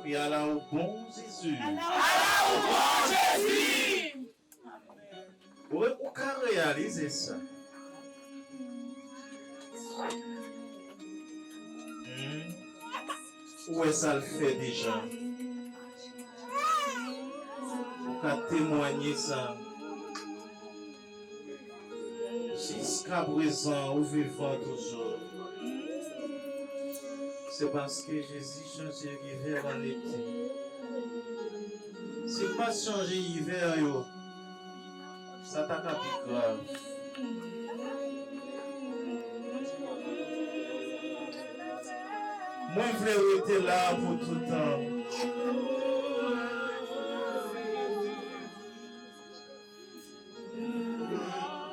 Et Allah au bon Jésus. Oui, on peut réaliser ça. Où est-ce ça le fait déjà? On peut témoigner ça. Jusqu'à présent, au vivant toujours. C'est parce que Jésus change l'hiver en été. Si pas changer l'hiver, ça t'a capé grave. Moi, je voulais être là pour tout le temps.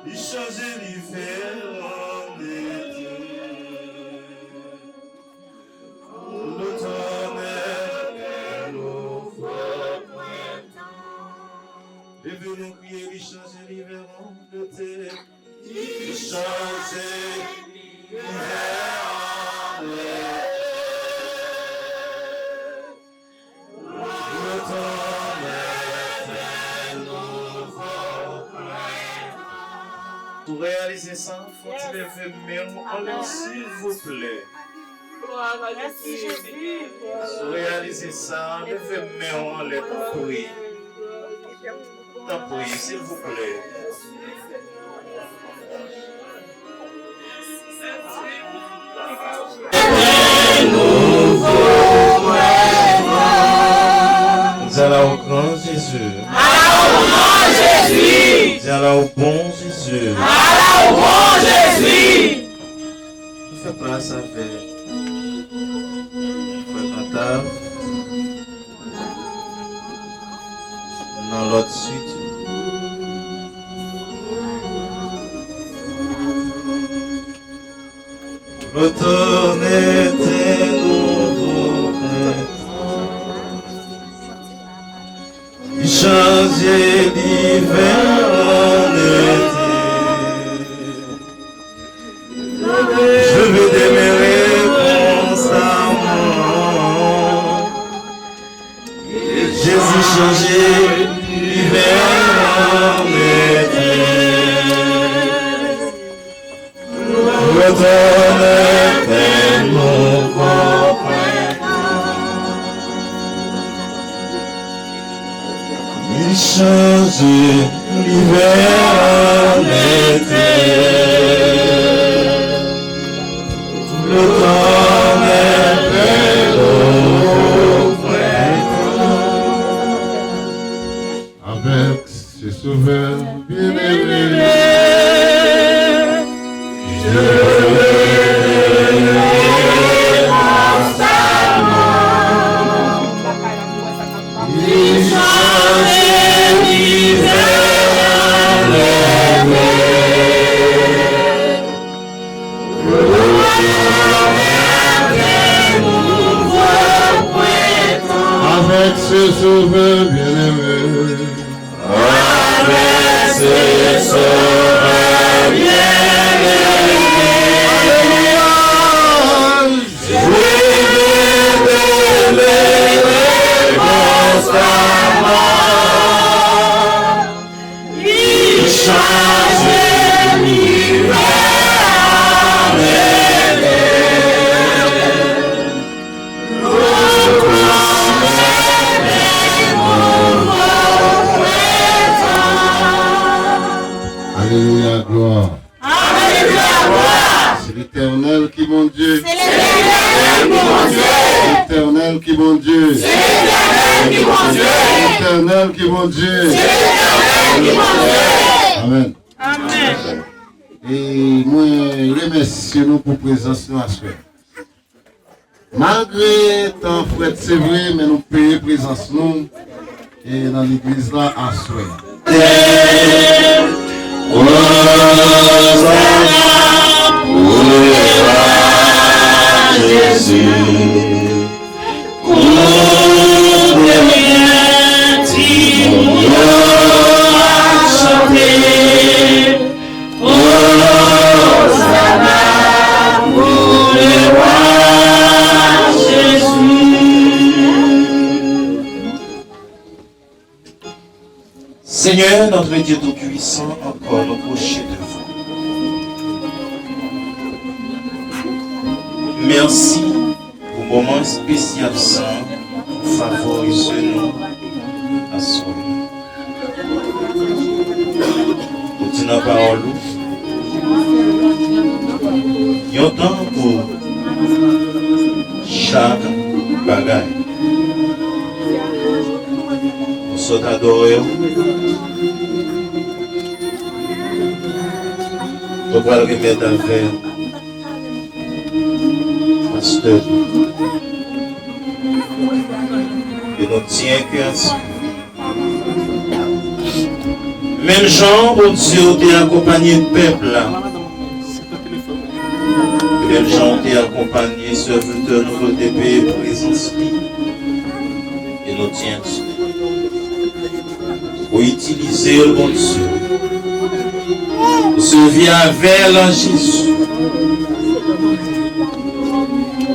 Il changeait l'hiver en été. L'automne est l'eau. Et veut nous crier, il changeait l'hiver en été. Il changeait l'hiver en été. Pour réaliser ça, faut-il lever mes en l'air, s'il vous plaît. Merci Jésus. Pour réaliser ça, levez mes en l'air pour prier. Pour prier, s'il vous plaît. Nous allons au grand Jésus. Nous allons au bon Jésus. Fais place avec Frère Cantal. Dans l'autre suite. L'automne était nouveau printemps. Il changeait l'hiver en été. Je veux demeurer constamment. Jésus changeait l'hiver en été. L'automne était nouveau printemps. Il changeait l'hiver en été. L'automne était nouveau printemps. Avec ses sauveurs bien-aimés, je vais constamment. Il changeait l'hiver en été. Avec ses sauveurs bien-aimés, avec ses sauveurs bien-aimés, je vais demeurer constamment. Il changeait l'hiver en été. Alléluia, gloire. Alléluia, gloire. C'est l'Éternel qui mon Dieu. C'est l'Éternel qui mon Dieu. L'Éternel qui mon Dieu. C'est l'Éternel qui mon Dieu. L'Éternel qui mon Dieu. C'est l'Éternel qui mon Dieu. Amen. Amen. Et moi, remercie nous pour la présence de nous à ce. Malgré tant frais, c'est vrai, mais nous payons présence nous et dans l'église là à souhait. Jésus. Seigneur, notre Dieu Tout-Puissant, encore nous procher de vous. Merci pour le moment spécial ça, pour favoriser nous à soi. Pour dire la parole, il y a un temps pour chaque bagaille. Nous sommes adorés. Nous allons remettre un verre. Pasteur. Et nous tiens qu'un même Jean, bon Dieu, t'a accompagné le peuple là. Même Jean t'a accompagné serviteur nouveau des pays présence. Et nous tiens pour utiliser le bon Dieu. Se vient vers Jésus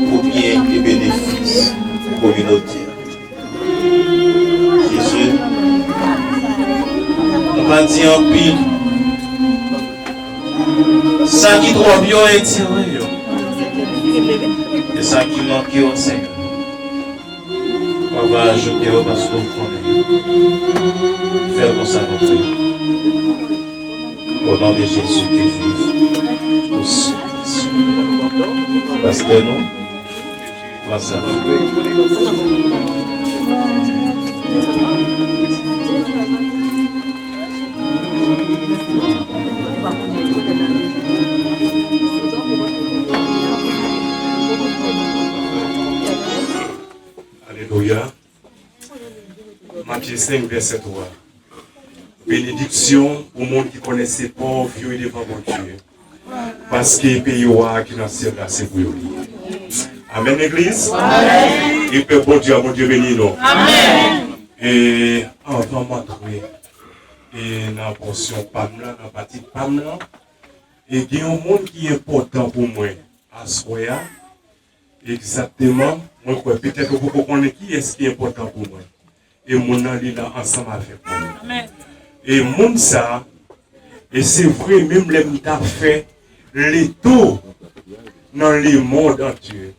pour bien les bénéfices communautaires. Jésus, on va dire en pile, ça qui doit bien être et ça qui manque au Seigneur. On va ajouter au parce qu'on connaît. Faire comme ça notre vie. Au nom de Jésus qui vive aussi. Parce que nous, on va savoir. Alléluia. Matthieu 5, verset 3. Bénédiction au monde qui connaissait pas vieux devant mon Dieu. Parce que le pays qui dans le ciel là, c'est pour lui. Amen, Église. Amen. Et que bon Dieu béni nous. Amen. Et avant d'entrer et dans la portion Pamela, dans la partie Pamela, et il y a un monde qui est important pour moi à ce moment. Exactement, moi peut-être que vous comprenez qui est-ce qui est important pour moi. Et mon ali là ensemble avec moi. Amen. Et mon ça, et c'est vrai, même les m'ta fait les taux dans le monde entier.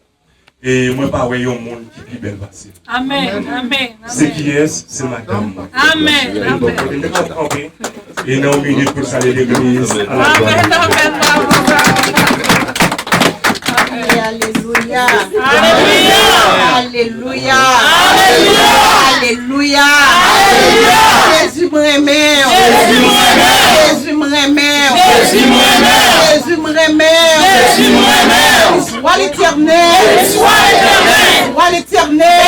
Et moi, pas voyez un monde qui est belle facile. Amen. Amen. C'est qui est, c'est madame. Amen. Amen. Et dans une minute pour saluer l'église. Amen. Alléluia. Alléluia. Alléluia. Jésus me remet. Jésus me remet. Jésus me remet. Sois l'éternel. Sois l'éternel.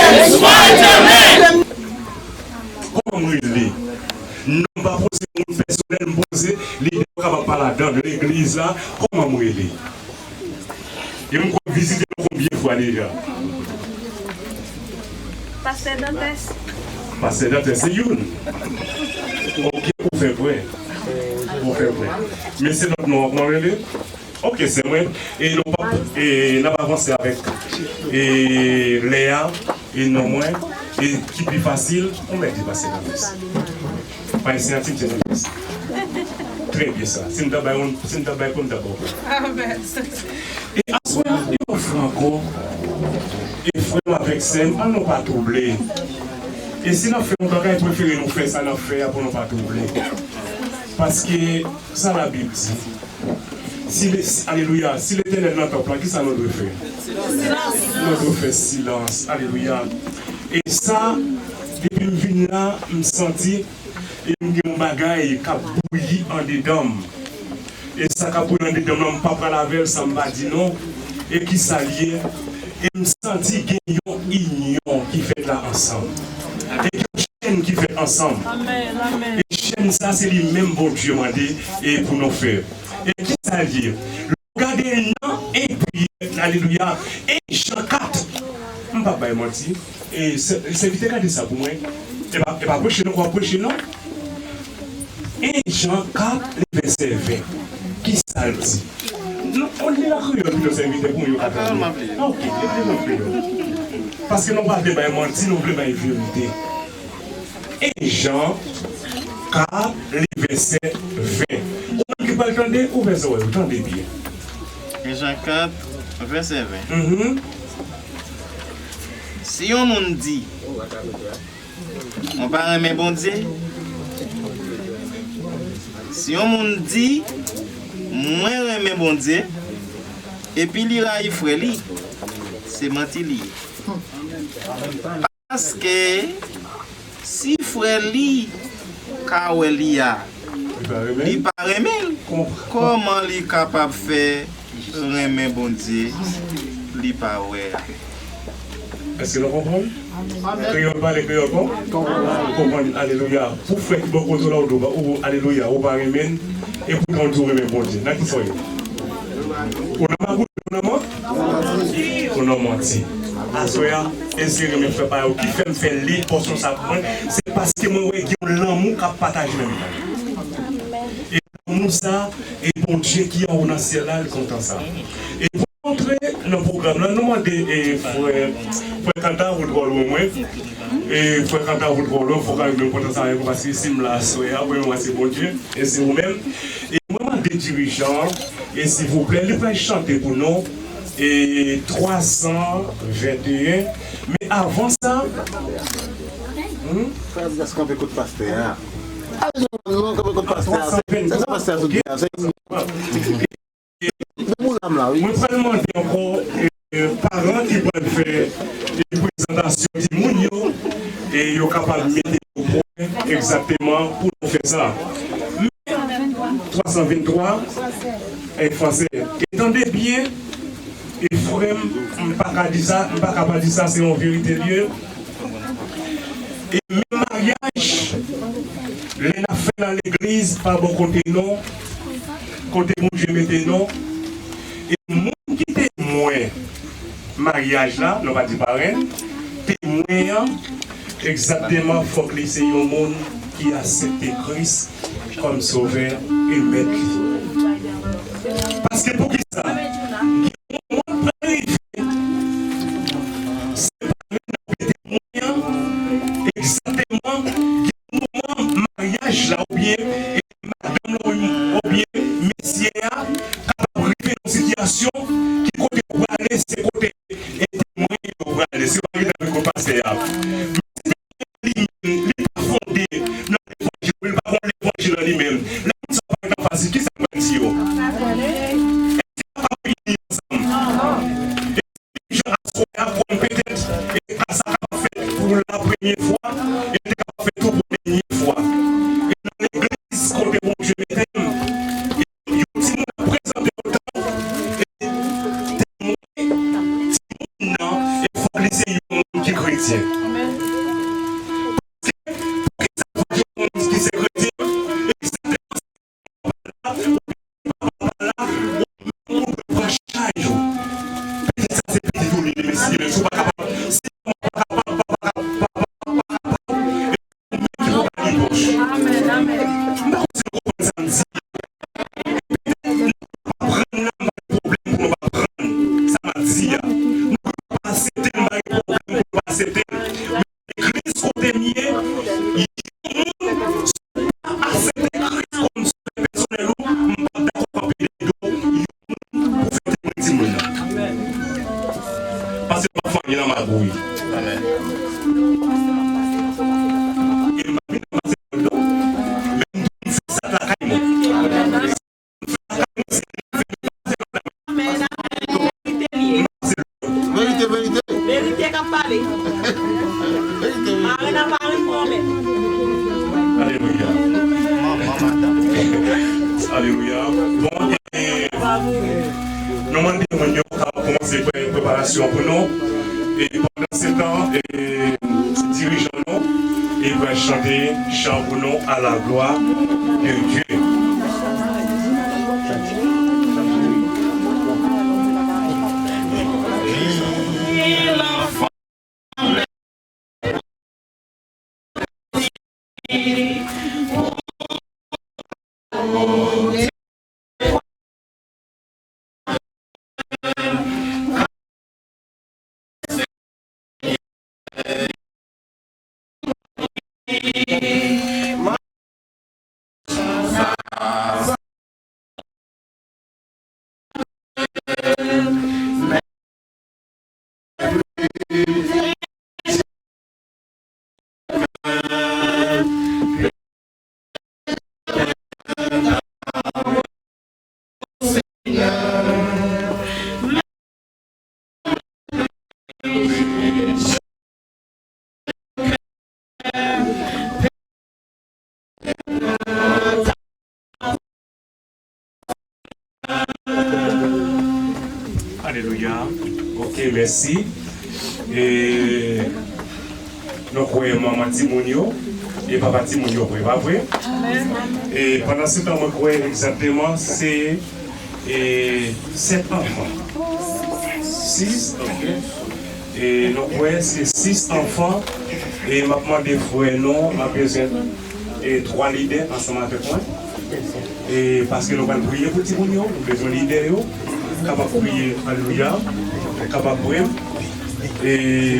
Comment il est? Non pas poser mon personnel, poser l'idée qu'on va parler dans l'église là. Comment il est? Et je vais visiter combien de fois déjà? Pasteur Dantes. Pasteur Dantes, c'est une. Ok, pour faire vrai. Pour faire vrai. Mais c'est notre nom, comment il est? Ok, c'est vrai. Et nous avons avancé avec Léa et non moins. Et qui est plus facile, on va dire Pasteur Dantes. Pas ici, un type de très bien ça. C'est une d'abord. Et à ce moment, il offre encore. Et frère avec scène, on n'a pas troublé. Et si nous faisons un bagage, préférons nous faire ça, nous faire pour ne pas troubler. Parce que ça la Bible dit. Alléluia, si l'Éternel n'entend pas, qui ça nous doit faire? Nous devons faire silence. Alléluia. Et ça, depuis que je viens là, je me sentis. Et je me bagaille qui a bouilli en dedans. Et ça qui a bouilli en dedans, je ne peux pas la veille, ça me dit non. Et qui s'allie. Et je me sentis qu'il y a une union qui fait là ensemble. Et une chaîne qui fait ensemble. Amen, amen. Et chaîne, ça, c'est le même bon Dieu m'a dit et pour nous faire. Et qui s'allie. Regardez, non, et puis, alléluia. Et Jean 4. Je ne peux pas mentir. Et c'est vite regarder ça pour moi. Et pas prêcher, nous quoi prêcher, non? Et Jean 4, verset 20. Qui ça dit? On est là que nous invitons pour nous. Ok, parce que nous ne pouvons pas mentir, nous voulons la vérité. Et Jean car les versets 20. On qui va entendre ou verset 20, entendez bien. Et Jean 4, verset 20. Mhm. Si on nous dit, on parle mais bon Dieu. Si on nous dit, moi mais bon Dieu, et puis il a frère li, c'est menti li. Parce que si frère li, kawe li a, li pas remen, comment li capable faire remen bon Dieu, li pas ouais. Est-ce que vous comprenez? Créole pas les créoles bon? Comprenez, alléluia. Pour faire que beaucoup de là ou alléluia, ou pas remen, et pour qu'on tourne même bon Dieu. N'a qui soyez? On a menti. Asoya, essayer de me faire pas qui fait me faire les portions ça c'est parce que moi ouais qui l'amour qu'a partager même. Et pour ça et bon Dieu qui est dans le ciel là, il content ça. Et pour montrer le programme là, nous demander frère Kanta vous drôle au moins et frère Kanta vous drôle, faut quand même content ça parce que sim là soya, moi c'est bon Dieu et c'est vous-même et moi des dirigeants et s'il vous plaît, les pouvez chanter pour nous et 321. Mais avant ça, Est-ce qu'on peut écouter pasteur? Non, on peut écouter pasteur. C'est pasteur. moi je demander encore parents qui peuvent faire une présentation de Mounio et ils sont capables de mettre au point exactement pour nous faire ça. 323 et français. Entendez bien, et frère, je ne peux pas dire ça, c'est en vérité Dieu. Et même mariage, les a fait dans l'église, par bon côté non, côté bon Dieu mettez non. Et le monde qui témoin, mariage là, on va dire pareil, témoin, exactement, il faut que c'est un monde qui accepte Christ comme sauveur et maître. Parce que pour qui ça? Exactement, mariage là ou bien, madame là ou bien, messieurs, capable de vivre une situation qui côté pour aller, c'est côté et témoin pour aller, c'est pas dans le passé. Fondé dans l'évangile, pas dans l'évangile lui-même. Là, nous sommes pas facile. Qui ça va dire? Est-ce qu'on va venir ensemble? Et je comme peut-être, et ça a fait pour la première fois, et ça a fait tout pour la dernière fois. Et dans l'église, quand on Dieu m'aime, il dit nous présenter autant, et témoin, et faut laisser un monde qui est chrétien. Alléluia. Bon, nous demandons à commencer la préparation pour nous. Et pendant ce temps, dirigeons-nous et va chanter chant pour nous à la gloire de Dieu. Alléluia. Ok, merci. Et nous croyons maman Timonio et papa Timonio, pas vrai? Et pendant ce temps, nous croyons exactement, c'est 7 enfants. 6, ok. Et nous croyons c'est 6 enfants. Et maintenant, des frères, non, ma besoin et 3 leaders ensemble avec moi. Et parce que nous allons prier pour Timonio, nous avons besoin de leaders, capable de prier, alléluia, capable de prier. Et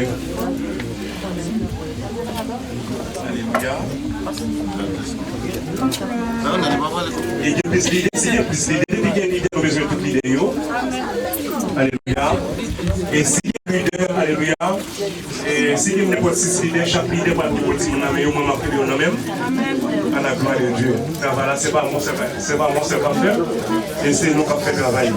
alléluia. Et il y a plus d'idées, il y a plus d'idées, il y a des idées, nous avons besoin de toutes les idées. Alléluia. Et si il y a des leaders, alléluia. Et si il y a n'importe 6 leaders, chaque leader va nous dire qu'on a meilleur moment que nous même. À la gloire de Dieu. Voilà, c'est pas moi, c'est pas faire. Et c'est nous qui avons fait le travail.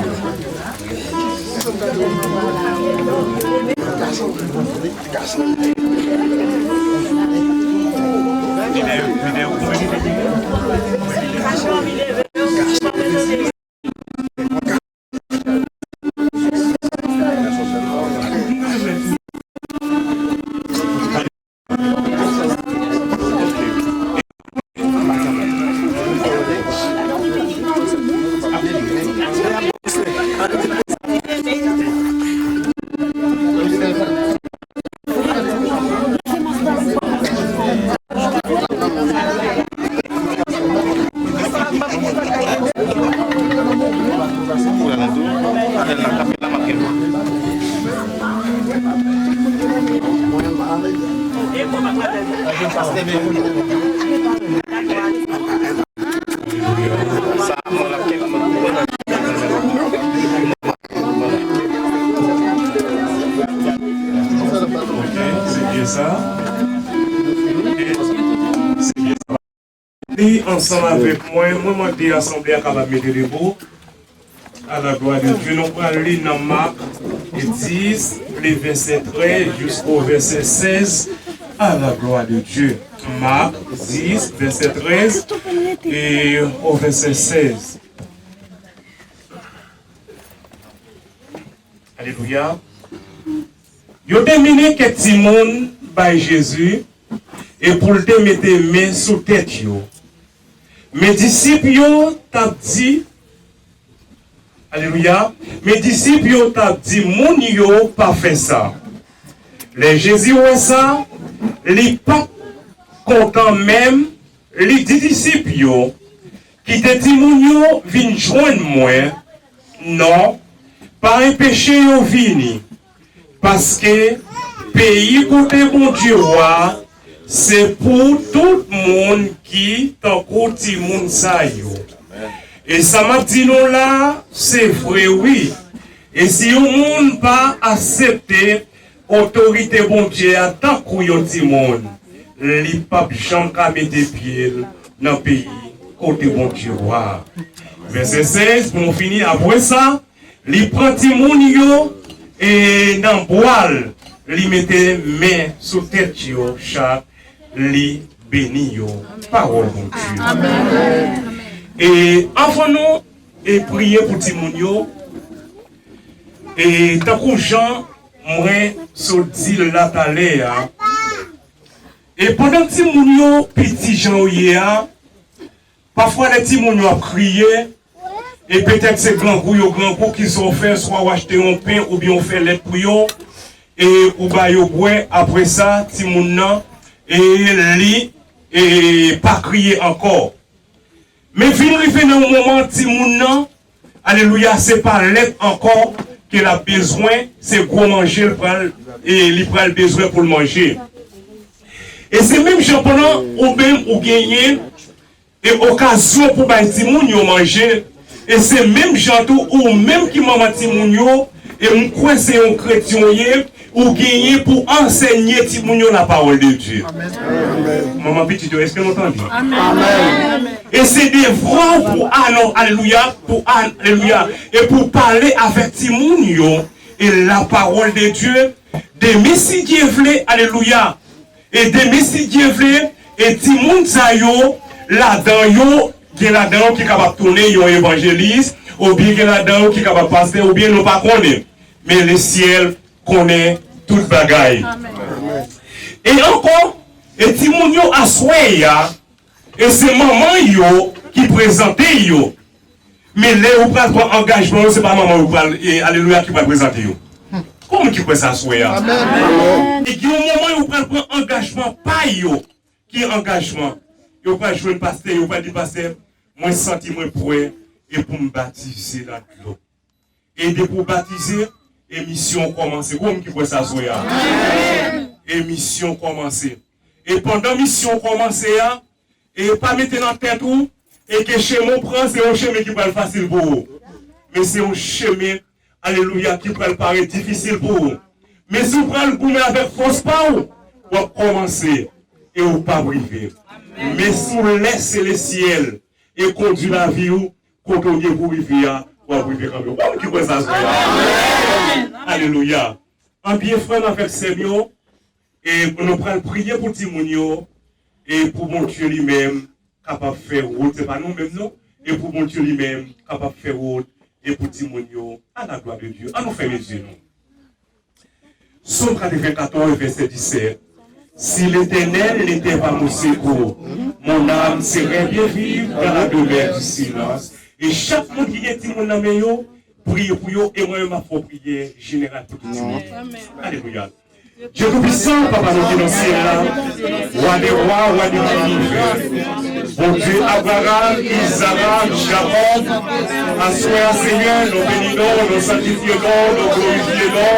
Ensemble avec moi, moi, je assemblée à mettre debout. À la gloire de Dieu, nous allons lire dans Marc 10, les versets 13 jusqu'au verset 16. À la gloire de Dieu. Marc 10, verset 13 et au verset 16. Alléluia. Yo terminé que Timon by Jésus et pour le mettre main sous tête yo. Mes disciples t'ont dit, alléluia, mes disciples t'ont dit, mon yo pas fait ça. Les Jésus ont ça, les pas content même, les disciples qui te dit mon yo viennent joindre moi, non, pas un péché yo vini, parce que pays côté mon Dieu roi, c'est pour tout le monde qui t'en côté monde ça yo. Et ça m'a dit non là, c'est vrai oui. Et si le monde pas accepté autorité bon Dieu à tant qu'on dit monde, les papes Jean ka mettre pied dans le pays côté bon Dieu roi. Verset 16 pour finir après ça, les prend monde yo et dans boile, les mettait main sous tête yo chaque li béni yo parole bon Dieu. Amen. Et avant nous et prier pour Timonio et tant que Jean moi so dit là tout à l'heure et pendant Timonio petit Jean hier parfois les Timonio a crié et peut-être c'est grand coup qui sont fait soit acheter un pain ou bien on fait lettre pour yo et ou ba yo boire après ça Timonio et lui et pas crier encore. Mais vient arriver dans un moment Timoun, alléluia, c'est pas l'aide encore qu'il a besoin, c'est gros manger et il prend le besoin pour le manger. Et c'est même gens pendant ou même ou gagner et occasion pour ben Timoun yo manger et c'est même gens ou même qui maman Timoun yo et on croit c'est un chrétien ou gagner pour enseigner Timoun la parole de Dieu. Amen. Maman petit, est-ce que vous entendez? Amen. Et c'est des vrais pour alléluia, et pour parler avec Timoun et la parole de Dieu, des messieurs Dieu, alléluia, et des messieurs Dieu, et Timoun Zayo, là-dedans, qui est là-dedans qui est capable de tourner, yon évangéliste, ou bien qui est là-dedans qui est capable de passer, ou bien nous pas connaître. mais le ciel connaît toute bagaille. Et encore, et Timon yo assoye ya, et c'est maman yo qui présente yo. Mais là, vous prenez un engagement, c'est pas maman vous parle, et alléluia qui va présenter yo. Comment qui peut s'assoyer? Et qu'il y a un moment où vous prenez un engagement, pas yo, qui est engagement. Vous pouvez jouer le pasteur, vous pouvez dire pasteur, moi je sens moi prêt et pour me baptiser là de l'eau. Et de pour baptiser, émission commence. Comment qui peut s'assoyer? Émission commence. Et pendant mission commence, et pas mettre dans la tête où, et que chez mon prend, c'est un chemin qui peut être facile pour vous. Mais c'est un chemin, alléluia, qui peut paraître difficile pour vous. Mais si vous prenez le goût avec force, pas vous commencer et vous pas briver. Mais si vous laissez le ciel et conduire la vie, quand on est pour vivre, vous briver quand même. Qui peut ça se faire? Alléluia. En bien frère avec Seigneur, et nous prenons prier pour Timounio, et pour mon Dieu lui-même, capable de faire route, c'est pas nous-mêmes, non? Et pour mon Dieu lui-même, capable de faire route, et pour Timounio, à la gloire de Dieu. À nous faire les yeux, nous. Somme 94, verset 17. Si l'Éternel n'était pas mon secours, mon âme serait bien vive dans la demeure du silence. Et chaque monde qui est mon âme, prie pour eux, et moi, ma propre prière générale pour tout le monde. Alléluia. Dieu tout-puissant, Papa, nous qui dans le ciel là, roi des rois, roi de l'univers. Bon Dieu, Abraham, Isaac, Jacob, assoyons Seigneur, nous bénissons, nous sanctifions, nous glorifions,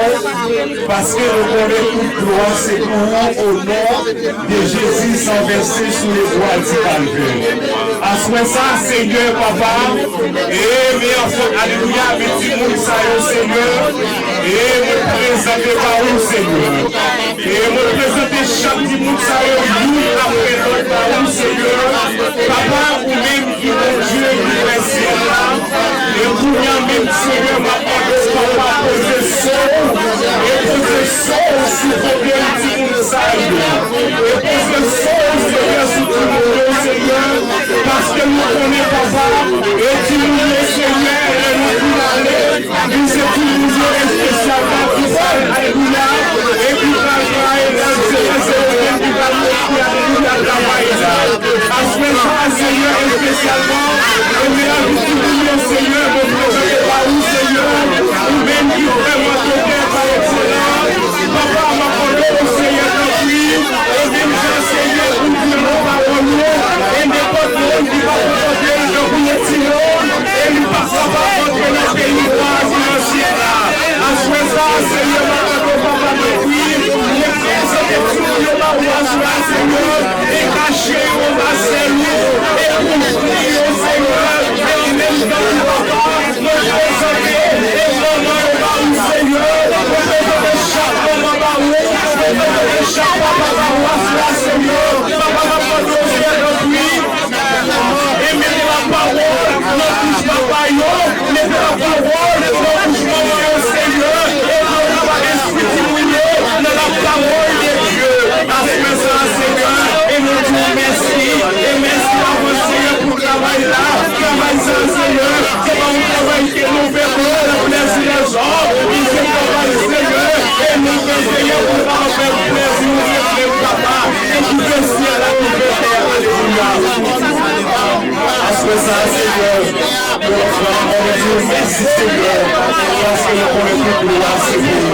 parce que nous connaissons toute gloire, c'est pour au nom de Jésus sans verser sous les bois du calvaire. Assoyons ça, Seigneur, Papa, et mais enfin, alléluia, mettez nous ça, Seigneur, et me présentez par vous, Seigneur. Et me présenter chaque dimanche, après l'autre par vous, Seigneur. Papa, ou même qui mon Dieu, qui est ciel là, et pour même Seigneur, ma papa, poser son, et poser son aussi pour bien dire ça, et poser son, Seigneur, sur tout le monde, Seigneur, parce que nous connaissons Papa, et tu nous dis, Seigneur, et nous pouvons aller, nous c'est tout le monde spécialement qui parle, alléluia, et puis Papa, et là, c'est qui va nous dire, alléluia, à Seigneur, et spécialement, et mesdames, vous souvenez, Seigneur, me présentez par vous, Seigneur, ou même qui vraiment toqué par excellence, Papa, m'a parlé au Seigneur, et même Jean, Seigneur, vous dire nos paroles, et n'importe qui va vous porter, je vous le tire, et nous passons par votre la pays, financière là, à ça, Seigneur, Papa, me prie, les présentez tout le monde, Seigneur, et cachez, on va saluer, et vous priez au Seigneur, et même dans le Papa, me présenter, et vraiment par vous, Seigneur, me présenter chaque moment par vous, me présenter chaque papa par vous, Seigneur, Papa, ma parole, et mettez la parole, ne touche pas paillot, mettez la parole, ne touche pas au Seigneur, et nous va expliquer dans la parole de Dieu, à ce Seigneur, et nous disons merci, et merci à vous Seigneur pour le travail là, travail sans Seigneur, c'est pas un travail que nous faisons, la plaisir des gens, il fait travail Seigneur, et nous faisons Seigneur pour pas faire plaisir, nous papa, et nous faisons à la liberté, alléluia. À ce ça Seigneur, nous merci Seigneur, parce que nous connaissons toute gloire, c'est pour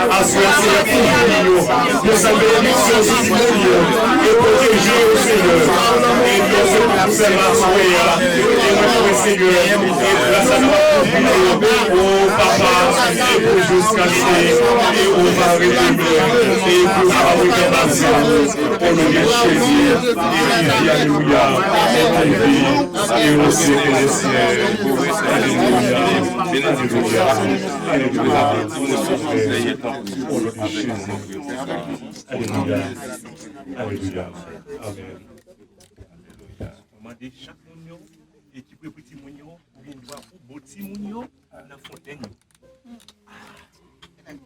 à ce Seigneur pour nous sa bénédiction sur et protéger au Seigneur, et nous sommes pour cela, et notre Seigneur, et grâce à notre au Papa, et pour jusqu'à et au Mari et pour fabriquer la au nom de Jésus, et alléluia, et au ciel et le ciel, alléluia, alléluia, alléluia, au nom de Jésus, alléluia, alléluia, amen. On m'a dit chaque monde et qui peut petit mounio, ou bien doit pour petit mounio dans fontaine. Amen.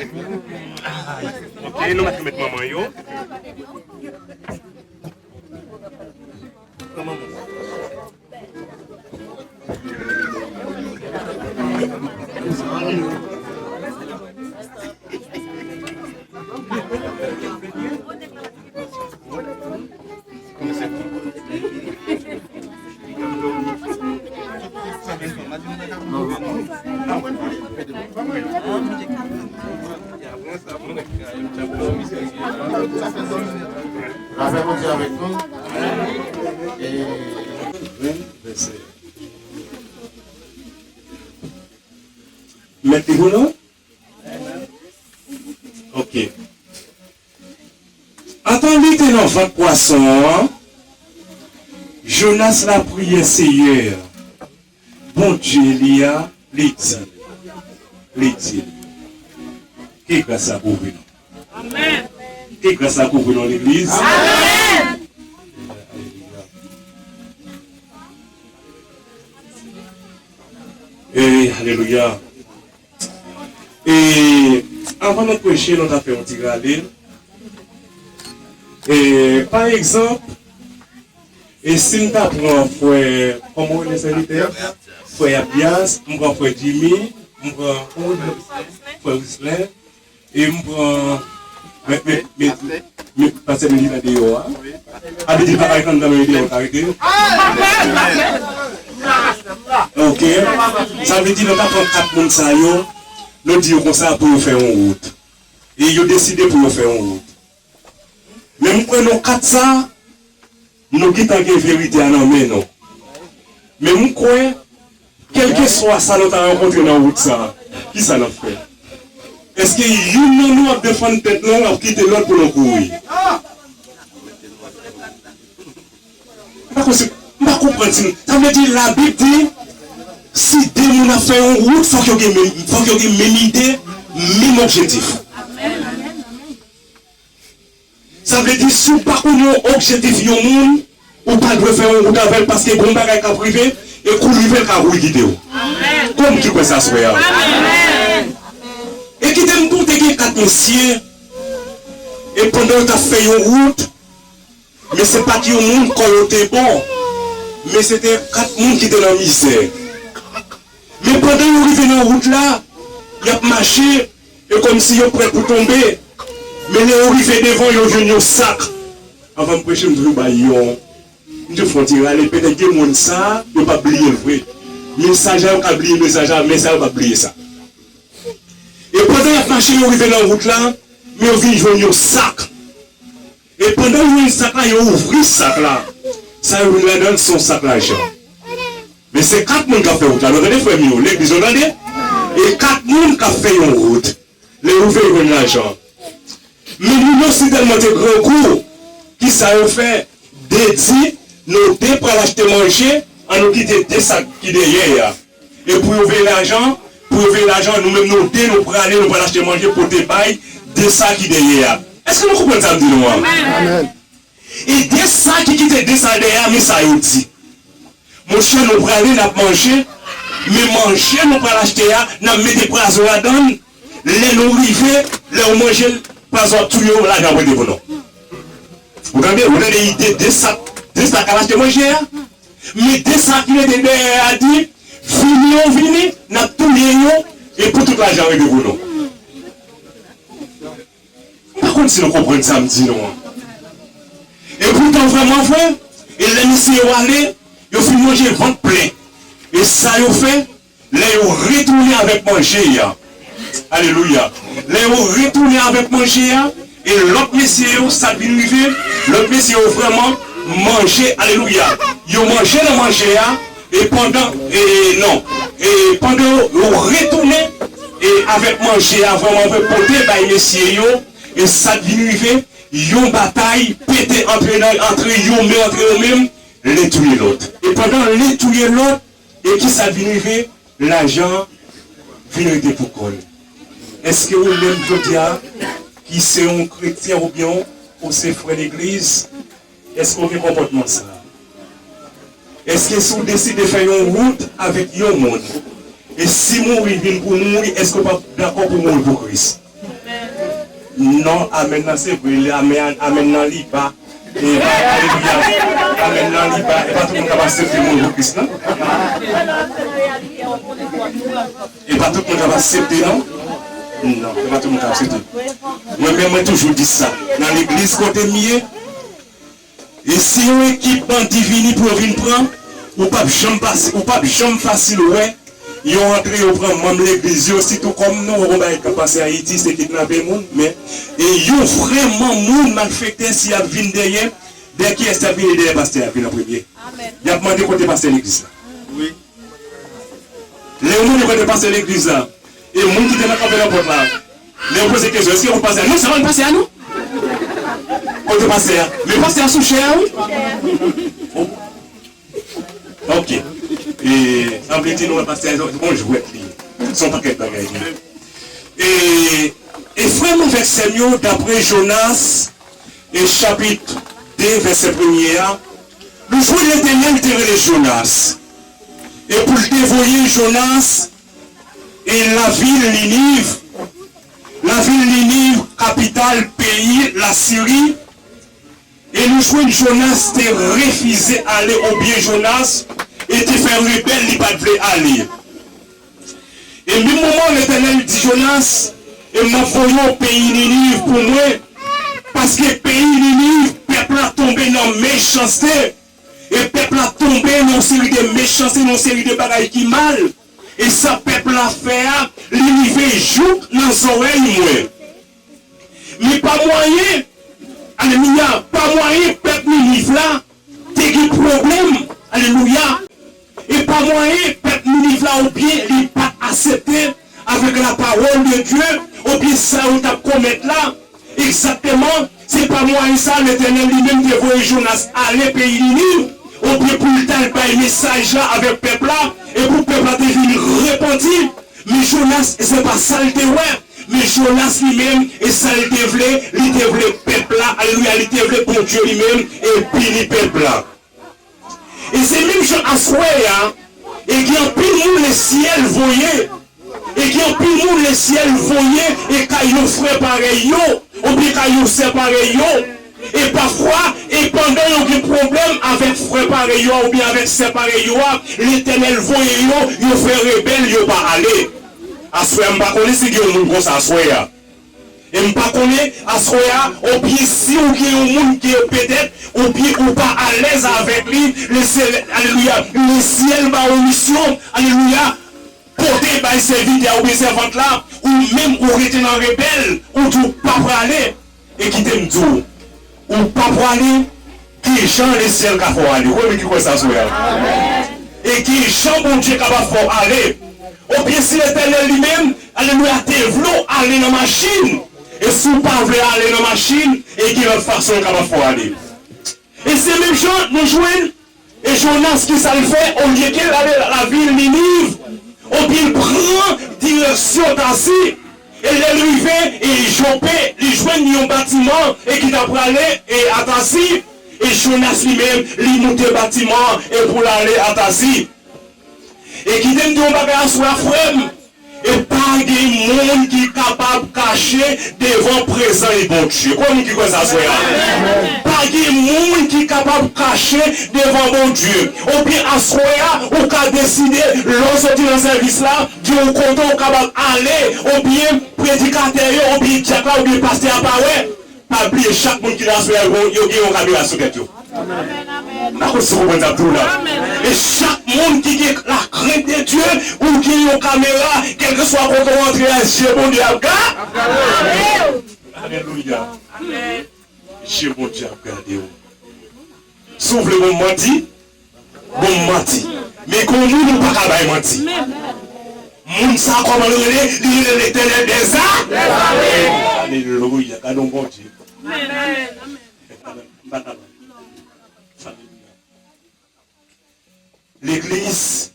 Ok, nous mettons maman yo. La paix vous avec nous. Mettez-vous là? Ok. Attendez que dans votre poisson, Jonas l'a prié Seigneur. Bon Dieu, il y a l'étile. Qui grâce à vous, Amen. Qui grâce à vous dans l'église? Amen. Et alléluia. Et avant de prêcher, nous avons fait un petit gradin. Et par exemple, et si nous avons fait, comment on les invite? Frère Bias, je prends frère Jimmy, je prends frère Wisley, et je prends. Mais parce que je dis la déo, hein? Avec des pareils quand dans le vidéo, arrêtez. Ok, ça veut dire que nous avons 4 personnes, nous disons comme ça pour faire une route. Et ils ont décidé pour faire une route. Mais nous prenons 4 ça, nous quittons la vérité à nos mains. Mais nous croyons, quel que soit ça, nous avons rencontré dans la route, ça, qui ça nous fait? Est-ce qu'il y a une nous à défendre tête, nous à quitter l'autre pour nous courir? Je ne comprends pas. Ça veut dire la Bible dit, si deux personnes ont fait une route, il faut qu'il y ait une même idée, même objectif. Ça veut dire, si vous ne avez pas d'objectif, vous ne pouvez pas faire une route avec parce que vous n'avez pas de privé et que vous n'avez pas de guider. Comme qui peut s'asseoir? Et qui t'aime pour te dire 4 messieurs, et pendant que tu as fait une route, mais ce n'est pas que le monde était bon, mais c'était 4 personnes qui étaient dans la misère. Mais pendant que vous arrivez dans la route là, il a marché, et comme si vous êtes prêt pour tomber, mais les arrivés devant, ils viennent au sac. Avant de prêcher, je me dis, faut dire, allez, peut-être que les gens ça, ils ne pas oublier le vrai. Le message, ils pas oublier le message, mais ça, ils pas oublier ça. Et pendant que vous marchez, vous arrivez dans la route là, mais vous venez jouer au sac. Et pendant que vous avez un sac là, vous ouvrez ce sac là. Ça, vous donne son sac l'argent. Mais c'est 4 personnes qui ont fait route là. Vous avez fait mieux, l'église, vous entendez? Et 4 personnes qui ont fait une route. Les ouvriers de l'argent. Mais nous aussi tellement de grands coups qui ça fait dédié, nous deux pour l'acheter manger, en nous quitter des sacs qui derrière. Et pour ouvrir l'argent, nous-mêmes nous deux, nous pour aller, nous pour l'acheter manger pour des bails, des sacs qui derrière. Est-ce que nous comprenons ça, dis-nous? Amen. Et des sacs qui quittent des sacs derrière, mais ça y est dit. Mon chien, nous pour aller, nous manger, mais manger, nous pour l'acheter, nous mettons des poisons là-dedans, les nous arriver, les manger, poisons tout le monde là-dedans, vous avez idée des sacs à l'acheter manger, mais des sacs qui étaient derrière, a dit, vini, n'a tout lié, et pour toute l'argent avec vous. Par contre, si nous comprenons ça, me dit non. Et pourtant, vraiment vrai, et les messieurs sont allés, ils ont fait manger le ventre plein. Et ça, ils ont fait, ils ont retourné avec manger. Alléluia. Ils ont retourné avec manger. Et l'autre messieurs, ça vient arriver, l'autre messieurs ont vraiment mangé. Alléluia. Ils ont mangé le manger. Et pendant ils ont retourné et avec manger vraiment porté par les messieurs, et ça vient arriver, ils ont bataille, pété entre eux-mêmes, les tuer l'autre. Et pendant les tuer l'autre, et qui ça vient arriver, l'argent vient arriver pour quoi? Est-ce que vous-même, Jodia, qui c'est un chrétien ou bien, ou c'est frère d'église, est-ce qu'on fait comportement ça? Est-ce que si vous décidez de faire une route avec un monde, et si mourir vient pour mourir, est-ce que vous n'êtes pas d'accord pour mourir pour Christ? Non, amen, c'est vrai, amen, non, il pas. Et alléluia, amen, non, il pas. Et pas tout le monde qui va accepter mon Christ, non? Et pas tout le monde qui va accepter, non? Non, et pas tout le monde qui va accepter. Moi-même, moi, toujours dit ça. Dans l'église, côté mieux, et si une équipement divin pour venir prendre, ou pas jamais facile, ouais. Ils ont entré au prendre même l'église, aussi tout comme nous, on va être passé à Haïti, c'est kidnapper le monde, mais ils ont vraiment monde malfecté s'il y a venu derrière, dès qu'il est stabilisé derrière pasteur, puis le premier. Il a demandé côté pasteur l'église là. Oui. Les gens qui côté pasteur l'église là, et les gens qui étaient dans la porte là, les gens posent des questions, est-ce que vous passez à nous? Ça va le passer à nous? Côté pasteur, mais pasteur sous cher, oui? Ok. Et en fait, nous, le pasteur, bon, je vois son paquet de bagages. Et vraiment, verset mieux, d'après Jonas, et chapitre 2, verset 1er, le jour de l'éternel terrait Jonas. Et pour le dévoyer Jonas, et la ville Ninive, capitale, pays, la Syrie, et le jour de Jonas, t'es refusé aller au bien Jonas, et te faire rebelle, il ne pas aller. Et même moment, l'Éternel dit Jonas, et m'a envoyé au pays Ninive pour moi, parce que le pays Ninive, le peuple a tombé dans la méchanceté, et le peuple a tombé dans une série de méchanceté, dans une série de bagailles qui mal, et ça, le peuple a fait, l'univers joue dans les oreilles, mais pas moyen, alléluia, pas moyen, le peuple Ninive là, t'es un problème, alléluia. Et pas moyen, peuple Ninive là, ou bien, il n'est pas accepté avec la parole de Dieu, ou bien ça, on t'a commettre là. Exactement, c'est pas moyen ça, l'Éternel lui-même dévoile Jonas aller pays Ninive, ou bien pour le temps, il pas un message là avec le peuple là, et pour le peuple là, devenir repentir. Mais Jonas, c'est pas ça le dévoile, mais Jonas lui-même, et ça le dévoile, il dévoile le peuple là, alléluia, il dévoile pour Dieu lui-même, et puis le peuple là. Et c'est même Jean Assoya, et qui en pile le ciel voyait, et qui en pile le ciel voyait, et quand ils frère pareil, ou bien quand ils sœur pareil, et parfois, et pendant qu'il y a un problème avec frère pareil, ou bien avec sœur pareil, l'Éternel voyait, ils fait rebelle, ils pas aller. Assoya, je ne sais pas si il y a un monde comme ça, Assoya. Et je ne sais pas ou bien si ou bien un monde qui est peut-être, ou bien ou pas à l'aise avec lui, alléluia, le ciel va en mission, alléluia, porter par serviteur ou bien servante là, ou même ou rester dans rebelle, ou tout pas pour aller, et qui t'aime tout, ou pas pour aller, qui chante le ciel qu'il faut aller, oui, qui croit ça, et qui chante bon Dieu qu'il faut aller, ou bien si l'Éternel lui-même, alléluia, t'es voulu aller dans la machine. Et si vous ne pouvez pas aller dans la machine, et qu'il y a une façon qu'il faut aller. Et c'est même chose, nous jouons, et Jonas qui ça le fait, au lieu qu'il allait dans la ville Ninive, ou bien il prend direction d'Assi, et il est arrivé, et il joint un bâtiment, et qui t'a aller et à Tassi, et Jonas lui-même, il monte le bâtiment, et pour aller à Tassi. Et qui donne un bagage sur la frème. Et pas de monde qui est capable de cacher devant présent et bon Dieu. Comment qui fait ça, soya? Pas de monde qui est capable de cacher devant bon Dieu. Ou bien à soya, ou qu'à décider, lorsque tu es dans ce service là, Dieu est content, ou capable d'aller, ou bien prédicateur, ou bien diacre, ou bien pasteur à parole. Pas oublier chaque monde qui est là, il y a un caméra sur quelque chose. Et chaque monde qui a la crainte de Dieu ou qui a une caméra, quel que soit quand on rentre à Dieu, bon Dieu, alléluia. Dieu, bon Dieu, regardez. Sauf le bon menti, mais qu'on nous pas capable de mentir. Moun ça comment le relais, l'Éternel des arts. Alléluia, gardons bon Dieu. L'église,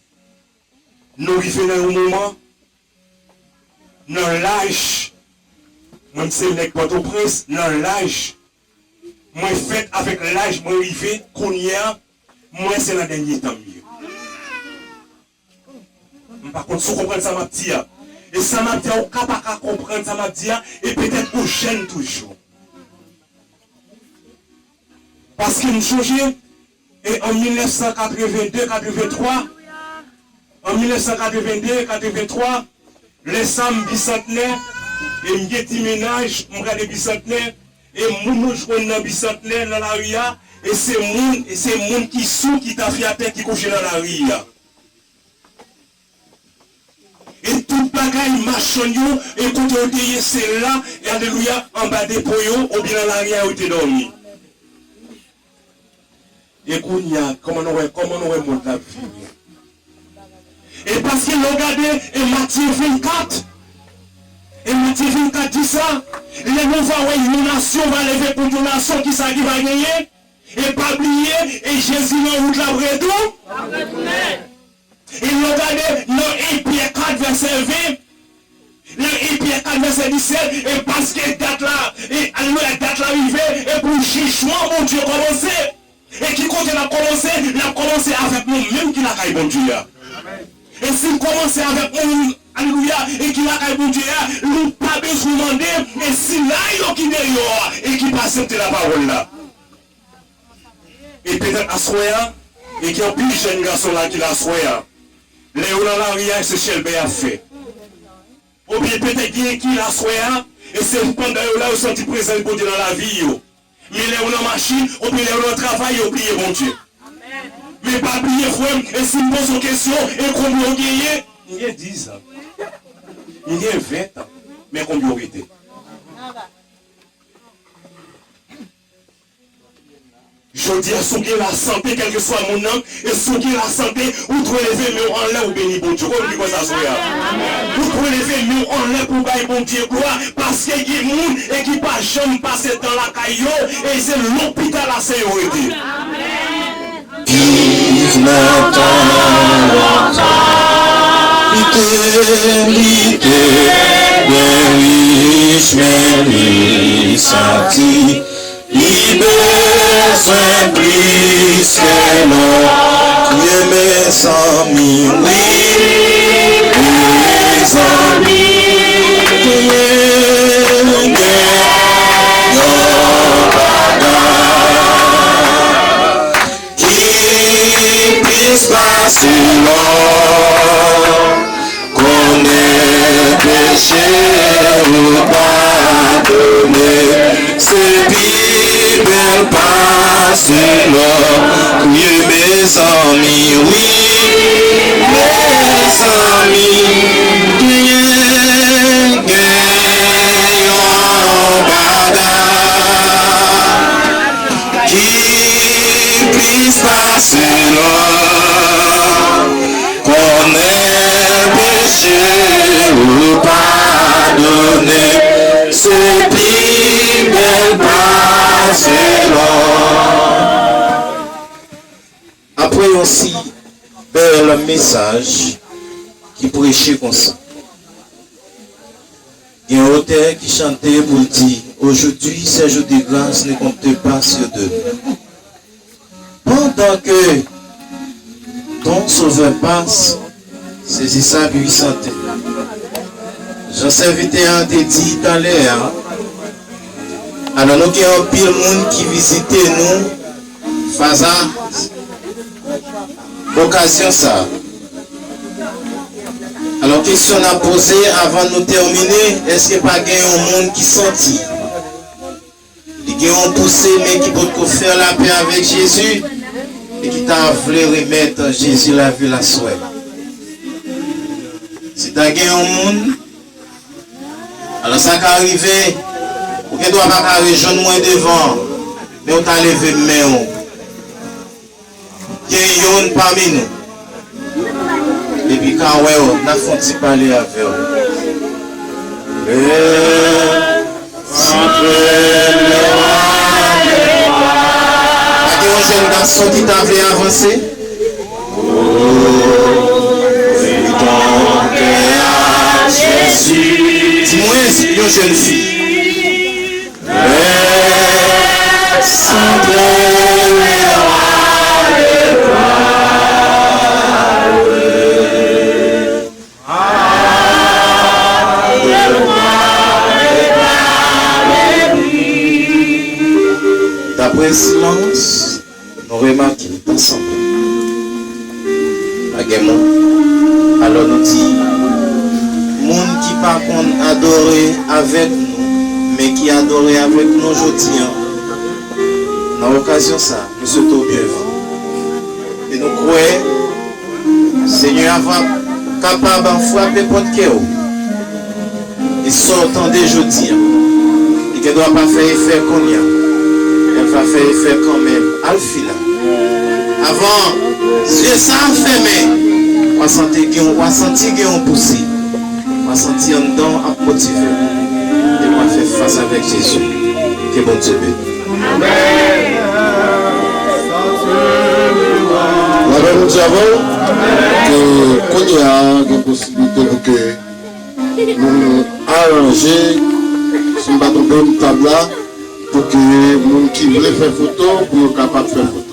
nous vivons dans un moment, dans l'âge, même si c'est Port-au-Prince, dans l'âge, moi fait avec l'âge, moi arrivé, qu'on y a, moi c'est le dernier temps mieux. Par contre, si vous comprenez ça, ma petite, Et ça m'a dit, on n'est pas capable de comprendre, ça m'a dit, et peut-être qu'on gêne toujours. Parce qu'il me changeait, et en 1982-83, en 1982-83, les femmes bicentenaires, et m'y petit ménage, m'regarde bicentenaire, et moun je connais bicentenaire dans la rue, et c'est moun qui sous, qui t'a fait à terre, qui couche dans la rue. Et tout bagaille machin yo, et tout est c'est là, et alléluia, en bas des poyos, ou bien dans la rue, où t'es dormi. Et qu'on y a, comment on aurait monté la vie. Et parce qu'il a regardé, et Matthieu 24, et Matthieu 24 dit ça, les nouveaux une nation va lever pour une nation qui va gagner, et pas oublier, et Jésus dans route la bredou. Il a regardé dans 1 Pierre 4 verset 20, dans 1 Pierre 4 verset 17, et parce que date là, et alléluia, date là arrivée, et pour le jugement, mon Dieu, commencer. Et qui compte à commencer, il a commencé avec nous-mêmes qui l'a caillé bon Dieu. Et s'il commence avec nous, alléluia, et qui l'a caillé bon Dieu, nous pas besoin de demander, et si là, il y a qui dehors, et qui passe la parole là. Et peut-être à soya, et qui a plus de jeunes garçons là qui l'a soya. Les gens dans la ria, c'est Shelby a fait. Ou bien peut-être qui l'a soya, et c'est pendant là où sont ils présents pour Dieu dans la vie. Mais les gens dans la machine, ou bien les gens dans le travail, ils ont oublié mon Dieu. Mais pas oublier, frère, et si je pose une question, et combien on gagne, il y a 10 ans. Il y a 20 ans. Mais combien on été? Je dis à ceux qui ont la santé, quel que soit mon nom, et ceux qui ont la santé, vous trouvez lever, mais en l'air ou béni bon Dieu. Comment ça se fait? Vous trouvez lever, mais en l'air pour gagner bon Dieu gloire, parce qu'il y a des gens et qui ne pas jamais passer dans la caillou, et c'est l'hôpital à sécurité. Vive longtemps, fidélité, bien riche, mais senti. Libre, simplice, non, Dieu mes amis, oui, mes amis, qui puisse passer l'or, connaît péché ou pardonner, c'est belle passe là, oui mes amis, oui mes amis, qui puisse passer là, qu'on ait péché ou pardonner, c'est plus belle passe. Après aussi, bel message qui prêchait comme ça. Il y a un auteur qui chantait pour dire, aujourd'hui c'est jour de grâce, ne comptez pas sur Dieu. Pendant que ton sauveur passe, saisis sa puissance. J'en serviteur a été dit dans l'air. Alors nous qui avons pile monde qui visitait nous, faisant occasion ça. Alors question à poser avant de nous terminer, est-ce qu'il n'y a pas un monde qui sentit? Il y a un poussé mais qui peut faire la paix avec Jésus et qui t'a voulu remettre Jésus la vie la souhait. Si tu as un monde, alors ça qui arrive, ou ne doit pas rejoindre moins devant, mais on t'a levé main. Il y a un parmi nous. Et puis quand on a fait parler avec eux. Il y a un jeune garçon qui t'avait avancé. Dis-moi, c'est une jeune fille. après silence, nous remarquons ensemble. Alors nous disons, monde qui par contre adorer avec nous, mais qui adorer avec nous aujourd'hui, dans l'occasion ça, nous sommes bienvenus. Et nous croyons, Seigneur va capable de frapper porte cœur. Et sortant des jeudi, et qu'elle ne doit pas faire effet comme elle va faire effet quand même. Alphila. Avant, yeux sans fermé, on va sentir qu'on va pousser, on va sentir un don à motiver. Et on va faire face avec Jésus. Que bon Dieu bénisse. Amen. Nous avons qu'il y a des possibilités que nous arranger ce bâton de table là pour que les gens qui veulent faire photo pour être capable de faire photo.